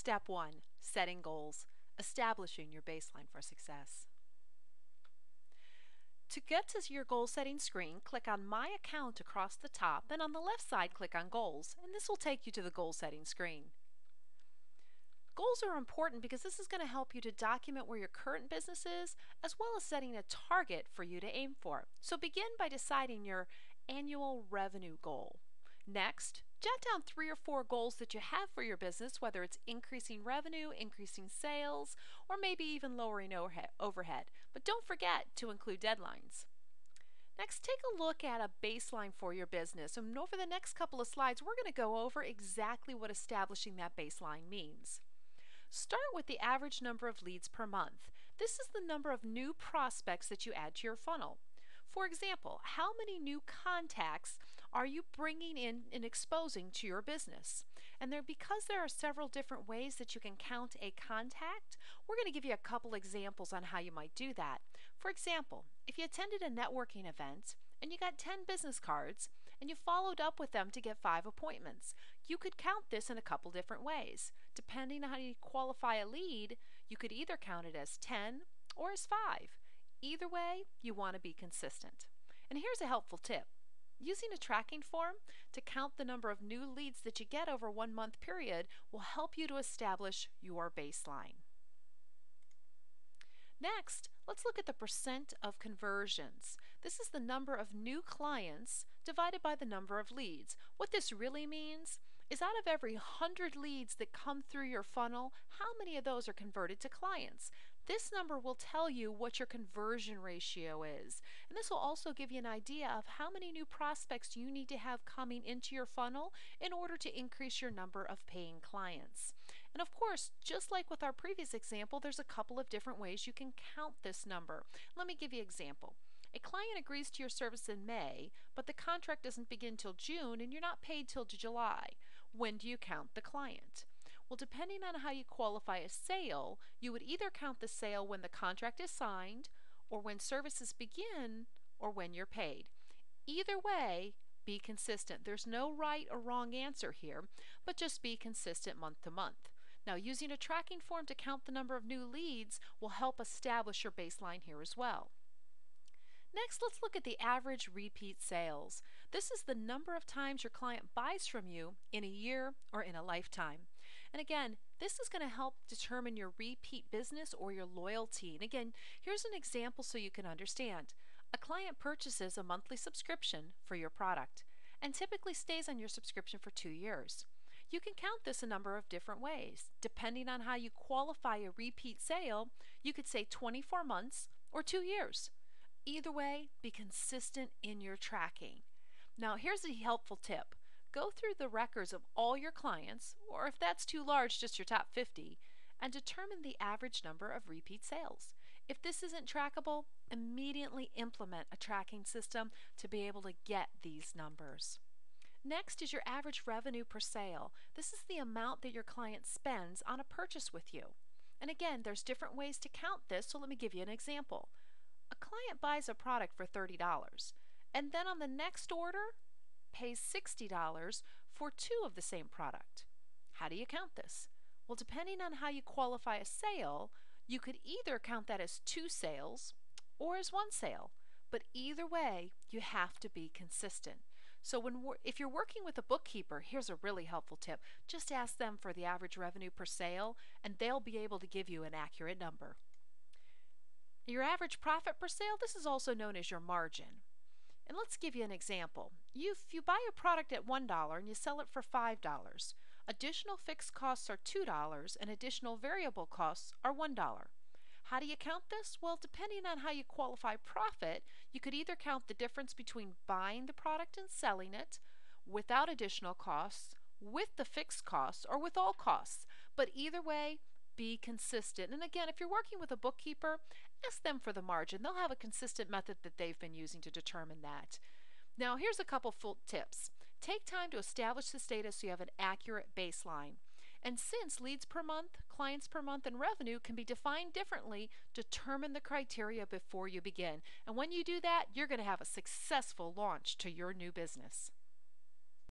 Step 1. Setting goals. Establishing your baseline for success. To get to your goal setting screen, click on My Account across the top, and on the left side click on Goals, and this will take you to the goal setting screen. Goals are important because this is going to help you to document where your current business is, as well as setting a target for you to aim for. So begin by deciding your annual revenue goal. Next, jot down 3 or 4 goals that you have for your business, whether it's increasing revenue, increasing sales, or maybe even lowering overhead. But don't forget to include deadlines. Next, take a look at a baseline for your business. And over the next couple of slides, we're going to go over exactly what establishing that baseline means. Start with the average number of leads per month. This is the number of new prospects that you add to your funnel. For example, how many new contacts are you bringing in and exposing to your business? And because there are several different ways that you can count a contact, we're going to give you a couple examples on how you might do that. For example, if you attended a networking event and you got 10 business cards and you followed up with them to get 5 appointments, you could count this in a couple different ways. Depending on how you qualify a lead, you could either count it as 10 or as 5. Either way, you want to be consistent. And here's a helpful tip. Using a tracking form to count the number of new leads that you get over a 1-month period will help you to establish your baseline. Next, let's look at the percent of conversions. This is the number of new clients divided by the number of leads. What this really means is out of every 100 leads that come through your funnel, how many of those are converted to clients? This number will tell you what your conversion ratio is. And this will also give you an idea of how many new prospects you need to have coming into your funnel in order to increase your number of paying clients. And of course, just like with our previous example, there's a couple of different ways you can count this number. Let me give you an example. A client agrees to your service in May, but the contract doesn't begin till June and you're not paid till July. When do you count the client? Well, depending on how you qualify a sale, you would either count the sale when the contract is signed, or when services begin, or when you're paid. Either way, be consistent. There's no right or wrong answer here, but just be consistent month to month. Now, using a tracking form to count the number of new leads will help establish your baseline here as well. Next, let's look at the average repeat sales. This is the number of times your client buys from you in a year or in a lifetime. And again, this is going to help determine your repeat business or your loyalty. And again, here's an example so you can understand. A client purchases a monthly subscription for your product and typically stays on your subscription for 2 years. You can count this a number of different ways. Depending on how you qualify a repeat sale, you could say 24 months or 2 years. Either way, be consistent in your tracking. Now, here's a helpful tip. Go through the records of all your clients, or if that's too large, just your top 50, and determine the average number of repeat sales. If this isn't trackable, immediately implement a tracking system to be able to get these numbers. Next is your average revenue per sale. This is the amount that your client spends on a purchase with you. And again, there's different ways to count this, so let me give you an example. A client buys a product for $30 and then on the next order pays $60 for 2 of the same product. How do you count this? Well, depending on how you qualify a sale, you could either count that as 2 sales or as 1 sale. But either way, you have to be consistent. So if you're working with a bookkeeper, here's a really helpful tip. Just ask them for the average revenue per sale and they'll be able to give you an accurate number. Your average profit per sale, this is also known as your margin. And let's give you an example. If you buy a product at $1 and you sell it for $5, additional fixed costs are $2 and additional variable costs are $1. How do you count this? Well, depending on how you qualify profit, you could either count the difference between buying the product and selling it without additional costs, with the fixed costs, or with all costs. But either way, be consistent. And again, if you're working with a bookkeeper, ask them for the margin. They'll have a consistent method that they've been using to determine that. Now, here's a couple full tips. Take time to establish this data so you have an accurate baseline. And since leads per month, clients per month, and revenue can be defined differently, determine the criteria before you begin. And when you do that, you're going to have a successful launch to your new business.